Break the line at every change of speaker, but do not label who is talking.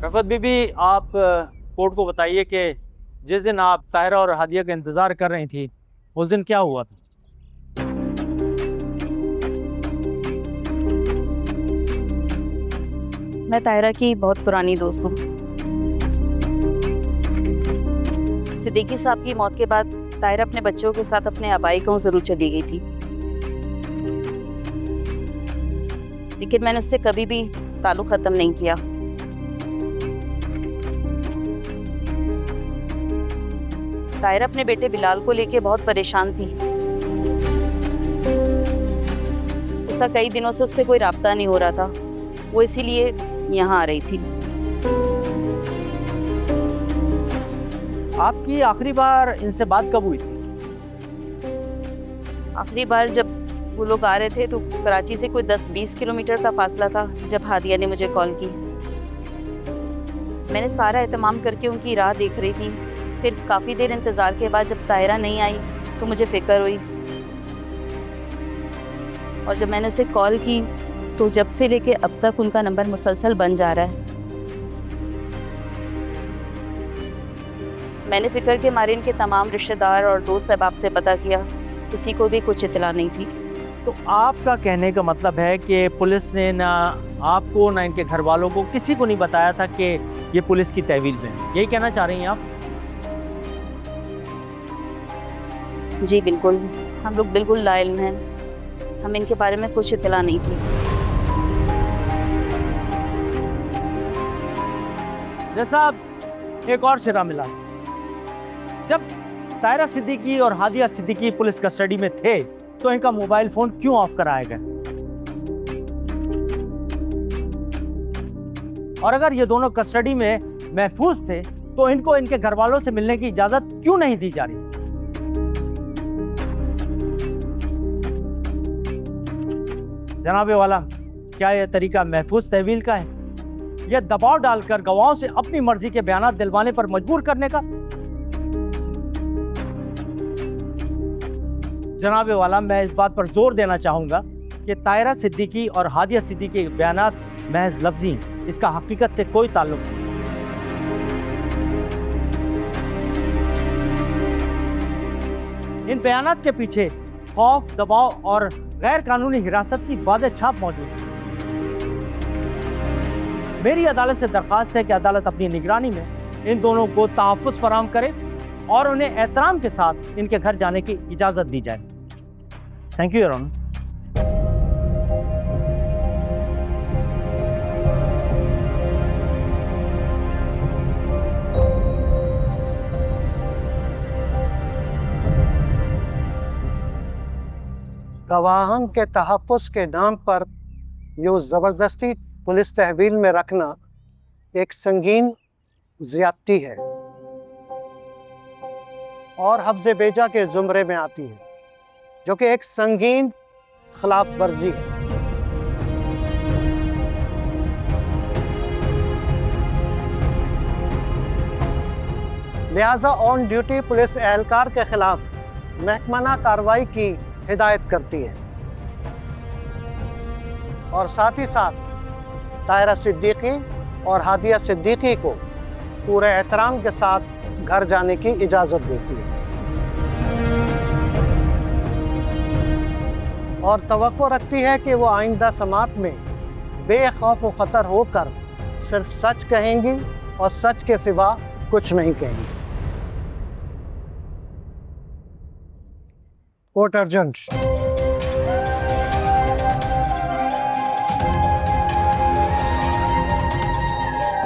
रफ़त बीबी, आप कोर्ट को बताइए कि जिस दिन आप ताहिरा और हादिया का इंतज़ार कर रही थी, उस दिन क्या हुआ था?
मैं ताहिरा की बहुत पुरानी दोस्त हूँ। सिद्दीकी साहब की मौत के बाद ताहिरा अपने बच्चों के साथ अपने आबाई गांव जरूर चली गई थी, लेकिन मैंने उससे कभी भी ताल्लुक ख़त्म नहीं किया। ताहिरा अपने बेटे बिलाल को लेके बहुत परेशान थी। उसका कई दिनों से उससे कोई राब्ता नहीं हो रहा था। वो इसीलिए यहाँ आ रही थी।
आपकी आखिरी बार इनसे बात कब हुई थी?
आखिरी बार जब वो लोग आ रहे थे तो कराची से कोई 10-20 किलोमीटर का फासला था, जब हादिया ने मुझे कॉल की। मैंने सारा एहतमाम करके उनकी राह देख रही थी। फिर काफ़ी देर इंतज़ार के बाद जब ताहिरा नहीं आई तो मुझे फ़िक्र हुई, और जब मैंने उसे कॉल की तो जब से लेके अब तक उनका नंबर मुसलसल बन जा रहा है। मैंने फ़िक्र के मारे इनके तमाम रिश्तेदार और दोस्त अहबाब से पता किया, किसी को भी कुछ इत्तला नहीं थी।
तो आपका कहने का मतलब है कि पुलिस ने ना आपको ना इनके घर वालों को, किसी को नहीं बताया था कि ये पुलिस की तहवील में है, यही कहना चाह रही हैं आप?
जी बिल्कुल, हम लोग बिल्कुल लाइल हैं। हमें इनके बारे में कुछ इत्तला नहीं थी।
जैसा एक और सिरा मिला, जब ताहिरा सिद्दीकी और हादिया सिद्दीकी पुलिस कस्टडी में थे तो इनका मोबाइल फोन क्यों ऑफ कराया गया? और अगर ये दोनों कस्टडी में महफूज थे तो इनको इनके घर वालों से मिलने की इजाजत क्यों नहीं दी जा रही? जनाबे वाला, क्या यह तरीका महफूज तहवील का है? यह दबाव डालकर गवाहों से अपनी मर्जी के बयान दिलवाने पर मजबूर करने का? जनाबे वाला, मैं इस बात पर जोर देना चाहूंगा कि ताहिरा सिद्दीकी और हादिया सिद्दीकी के बयानात महज लफ्जी हैं, इसका हकीकत से कोई ताल्लुक नहीं। इन बयानात के पीछे खौफ, दबाव और गैर कानूनी हिरासत की वाज़ेह छाप मौजूद है। मेरी अदालत से दरख्वास्त है कि अदालत अपनी निगरानी में इन दोनों को तहफ़्फ़ुज़ फराहम करे और उन्हें एहतराम के साथ इनके घर जाने की इजाज़त दी जाए। Thank you your honour.
गवाहन के तहफ़्फ़ुज़ के नाम पर यूँ ज़बरदस्ती पुलिस तहवील में रखना एक संगीन ज़्यादती है और हफ्ज़ बेजा के ज़ुमरे में आती है, जो कि एक संगीन खिलाफ वर्जी है। लिहाजा ऑन ड्यूटी पुलिस एहलकार के खिलाफ महकमाना कार्रवाई की हिदायत करती है और साथ ही साथ ताहिरा सिद्दीकी और हादिया सिद्दीकी को पूरे एहतराम के साथ घर जाने की इजाज़त देती है और तवक्को रखती है कि वो आइंदा समात में बेखौफ व ख़तर होकर सिर्फ सच कहेंगी और सच के सिवा कुछ नहीं कहेंगी। Court urgent.